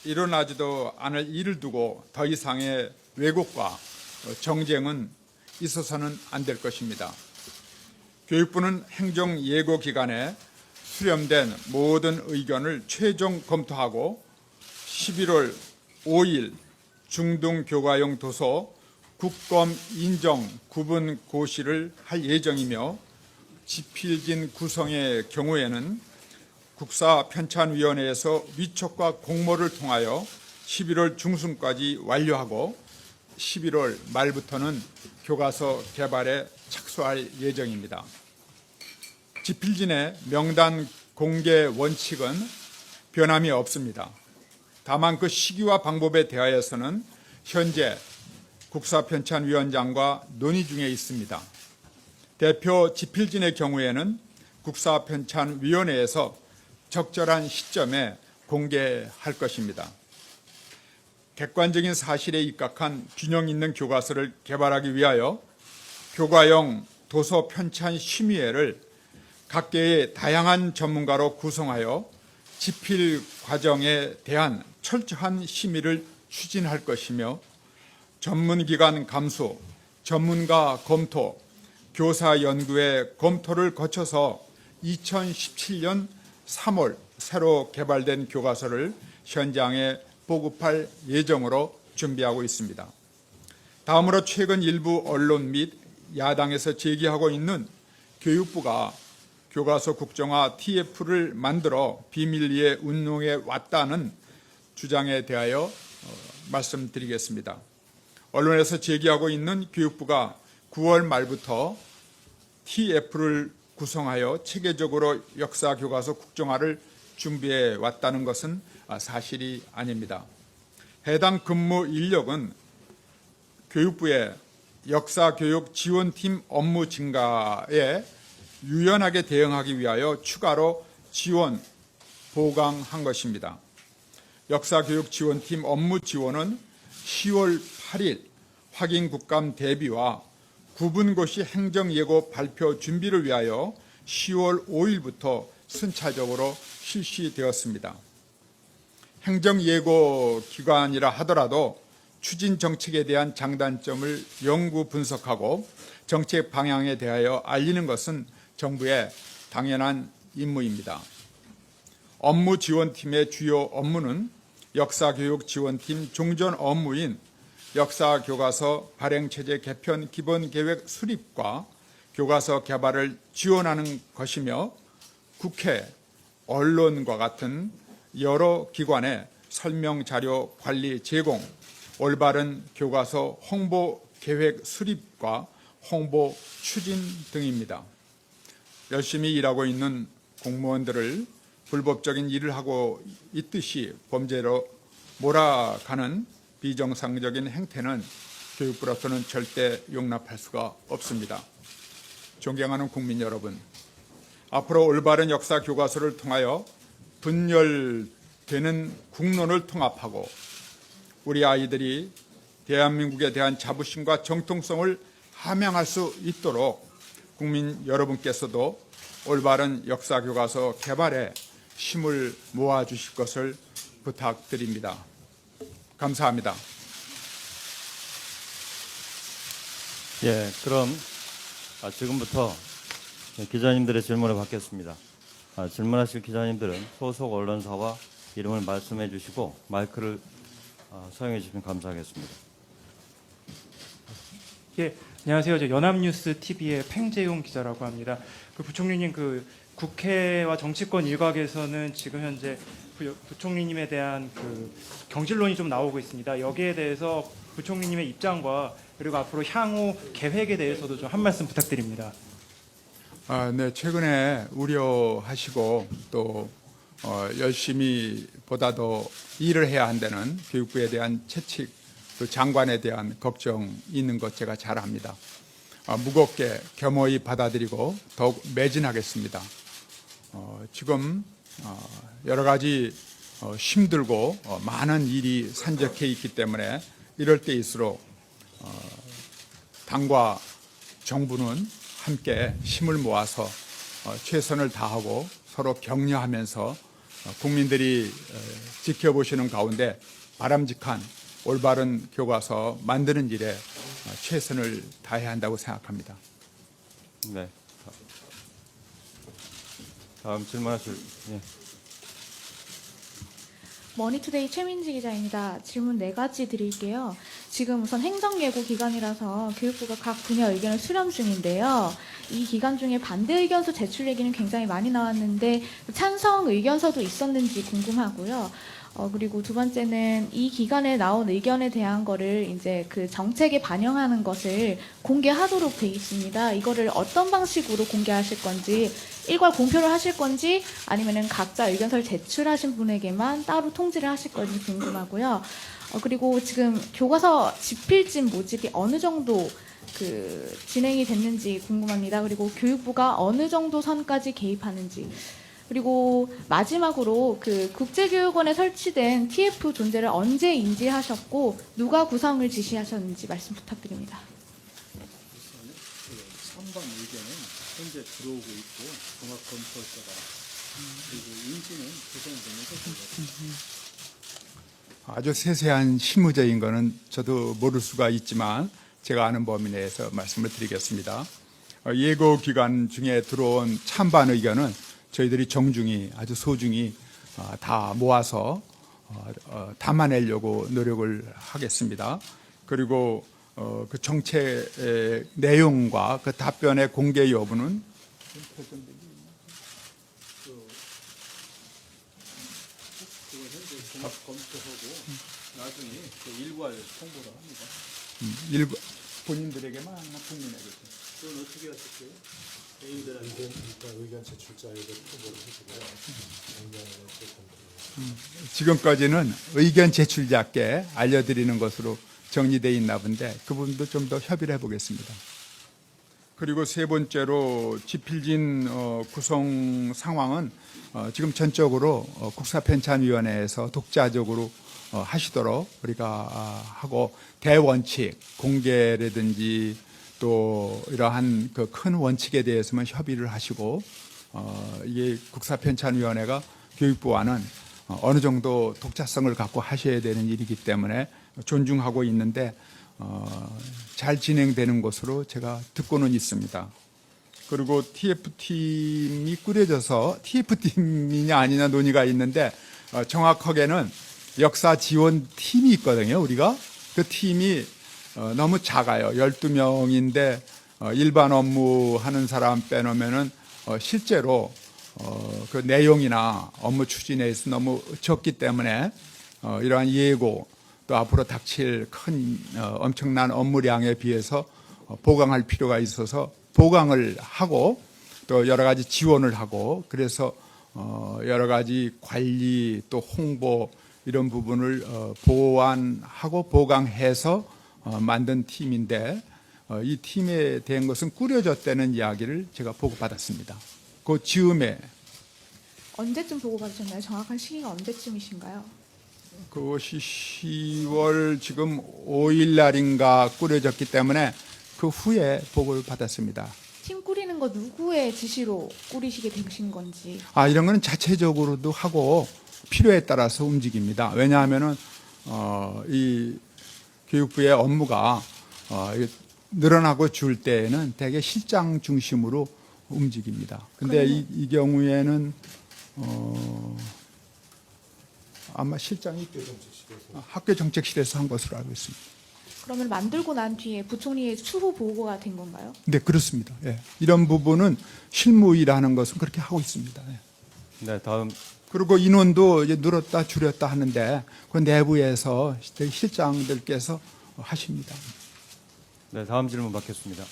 일어나지도 않을 일을 두고 더 이상의 왜곡과 정쟁은 있어서는 안 될 것입니다. 교육부는 행정예고기간에 수렴된 모든 의견을 최종 검토하고 11월 5일 중등교과용 도서 국검 인정 구분 고시를 할 예정이며 지필진 구성의 경우에는 국사편찬위원회에서 위촉과 공모를 통하여 11월 중순까지 완료하고 11월 말부터는 교과서 개발에 착수할 예정입니다. 지필진의 명단 공개 원칙은 변함이 없습니다. 다만 그 시기와 방법에 대하여서는 현재 국사편찬위원장과 논의 중에 있습니다. 대표 지필진의 경우에는 국사편찬위원회에서 적절한 시점에 공개할 것입니다. 객관적인 사실에 입각한 균형 있는 교과서를 개발하기 위하여 교과용 도서 편찬 심의회를 각계의 다양한 전문가로 구성하여 집필 과정에 대한 철저한 심의를 추진할 것이며 전문기관 감수, 전문가 검토, 교사 연구의 검토를 거쳐서 2017년 3월 새로 개발된 교과서를 현장에 보급할 예정으로 준비하고 있습니다. 다음으로 최근 일부 언론 및 야당에서 제기하고 있는 교육부가 교과서 국정화 TF를 만들어 비밀리에 운용해 왔다는 주장에 대하여 말씀드리겠습니다. 언론에서 제기하고 있는 교육부가 9월 말부터 TF를 구성하여 체계적으로 역사교과서 국정화를 준비해 왔다는 것은 사실이 아닙니다. 해당 근무 인력은 교육부의 역사교육 지원팀 업무 증가에 유연하게 대응하기 위하여 추가로 지원, 보강한 것입니다. 역사교육 지원팀 업무 지원은 10월 8일 확인 국감 대비와 구분고시 행정예고 발표 준비를 위하여 10월 5일부터 순차적으로 실시되었습니다. 행정예고 기관이라 하더라도 추진 정책에 대한 장단점을 연구 분석하고 정책 방향에 대하여 알리는 것은 정부의 당연한 임무입니다. 업무 지원팀의 주요 업무는 역사교육 지원팀 종전 업무인 역사교과서 발행체제 개편 기본계획 수립과 교과서 개발을 지원하는 것이며 국회, 언론과 같은 여러 기관의 설명자료 관리 제공, 올바른 교과서 홍보 계획 수립과 홍보 추진 등입니다. 열심히 일하고 있는 공무원들을 불법적인 일을 하고 있듯이 범죄로 몰아가는 비정상적인 행태는 교육부로서는 절대 용납할 수가 없습니다. 존경하는 국민 여러분, 앞으로 올바른 역사 교과서를 통하여 분열되는 국론을 통합하고 우리 아이들이 대한민국에 대한 자부심과 정통성을 함양할 수 있도록 국민 여러분께서도 올바른 역사 교과서 개발에 힘을 모아주실 것을 부탁드립니다. 감사합니다. 예, 그럼 지금부터 기자님들의 질문을 받겠습니다. 질문하실 기자님들은 소속 언론사와 이름을 말씀해 주시고 마이크를 사용해 주시면 감사하겠습니다. 예, 안녕하세요. 저 연합뉴스 TV의 팽재용 기자라고 합니다. 부총리님, 국회와 정치권 일각에서는 지금 현재 부총리님에 대한 경질론이 좀 나오고 있습니다. 여기에 대해서 부총리님의 입장과 그리고 앞으로 향후 계획에 대해서도 좀 한 말씀 부탁드립니다. 네, 최근에 우려하시고 또 열심히 보다 더 일을 해야 한다는 교육부에 대한 채찍, 또 장관에 대한 걱정이 있는 것 제가 잘 압니다. 무겁게 겸허히 받아들이고 더욱 매진하겠습니다. 지금 여러 가지 힘들고 많은 일이 산적해 있기 때문에 이럴 때일수록 당과 정부는 함께 힘을 모아서 최선을 다하고 서로 격려하면서 국민들이 지켜보시는 가운데 바람직한 올바른 교과서 만드는 일에 최선을 다해야 한다고 생각합니다. 네. 다음 질문하실. 예. 머니투데이 최민지 기자입니다. 질문 4가지 드릴게요. 지금 우선 행정예고 기간이라서 교육부가 각 분야 의견을 수렴 중인데요. 이 기간 중에 반대 의견서 제출 얘기는 굉장히 많이 나왔는데 찬성 의견서도 있었는지 궁금하고요. 그리고 두 번째는 이 기간에 나온 의견에 대한 거를 이제 그 정책에 반영하는 것을 공개하도록 돼 있습니다. 이거를 어떤 방식으로 공개하실 건지, 일괄 공표를 하실 건지, 아니면은 각자 의견서를 제출하신 분에게만 따로 통지를 하실 건지 궁금하고요. 그리고 지금 교과서 집필진 모집이 어느 정도 그 진행이 됐는지 궁금합니다. 그리고 교육부가 어느 정도 선까지 개입하는지. 그리고 마지막으로 그 국제교육원에 설치된 TF 존재를 언제 인지하셨고 누가 구성을 지시하셨는지 말씀 부탁드립니다. 3번 의견은 현재 들어오고 있고 종합검토처가 그리고 인지는 구성되면서 아주 세세한 실무적인 거는 저도 모를 수가 있지만 제가 아는 범위 내에서 말씀을 드리겠습니다. 예고 기간 중에 들어온 찬반 의견은 저희들이 정중히 아주 소중히 다 모아서 담아내려고 노력을 하겠습니다. 그리고 그 정책 내용과 그 답변의 공개 여부는 검토하고 나중에 일괄 통보를 합니다. 본인들에게만 국민에게. 그건 어떻게 하실게요? 개인들한테 의견 제출자에게 통보를 해주고요. 지금까지는 의견 제출자께 알려드리는 것으로 정리되어 있나 본데 그 부분도 좀 더 협의를 해보겠습니다. 그리고 세 번째로 집필진 구성 상황은 지금 전적으로 국사편찬위원회에서 독자적으로 하시도록 우리가 하고 대원칙, 공개라든지 또 이러한 그 큰 원칙에 대해서만 협의를 하시고 이게 국사편찬위원회가 교육부와는 어느 정도 독자성을 갖고 하셔야 되는 일이기 때문에 존중하고 있는데 잘 진행되는 것으로 제가 듣고는 있습니다. 그리고 TF팀이 꾸려져서 TF팀이냐 아니냐 논의가 있는데 정확하게는 역사 지원 팀이 있거든요. 우리가 그 팀이 너무 작아요. 12명인데 일반 업무 하는 사람 빼놓으면은 실제로 그 내용이나 업무 추진에 있어 너무 적기 때문에 이러한 예고 또 앞으로 닥칠 큰 엄청난 업무량에 비해서 보강할 필요가 있어서 보강을 하고 또 여러 가지 지원을 하고 그래서 여러 가지 관리 또 홍보 이런 부분을 보완하고 보강해서 만든 팀인데 이 팀에 대한 것은 꾸려졌다는 이야기를 제가 보고받았습니다. 그 즈음에 언제쯤 보고받으셨나요? 정확한 시기가 언제쯤이신가요? 그것이 10월 지금 5일 날인가 꾸려졌기 때문에 그 후에 보고를 받았습니다. 팀 꾸리는 거 누구의 지시로 꾸리시게 되신 건지. 이런 거는 자체적으로도 하고 필요에 따라서 움직입니다. 왜냐하면은 이 교육부의 업무가 늘어나고 줄 때에는 대개 실장 중심으로 움직입니다. 근데 이 경우에는 아마 실장이 학교정책실에서 한 것으로 알고 있습니다. 그러면 만들고 난 뒤에 부총리의 추후 보고가 된 건가요? 네, 그렇습니다. 예. 이런 부분은 실무일하는 것은 그렇게 하고 있습니다. 예. 네, 다음. 그리고 인원도 이제 늘었다 줄였다 하는데 그 내부에서 실장들께서 하십니다. 네, 다음 질문 받겠습니다.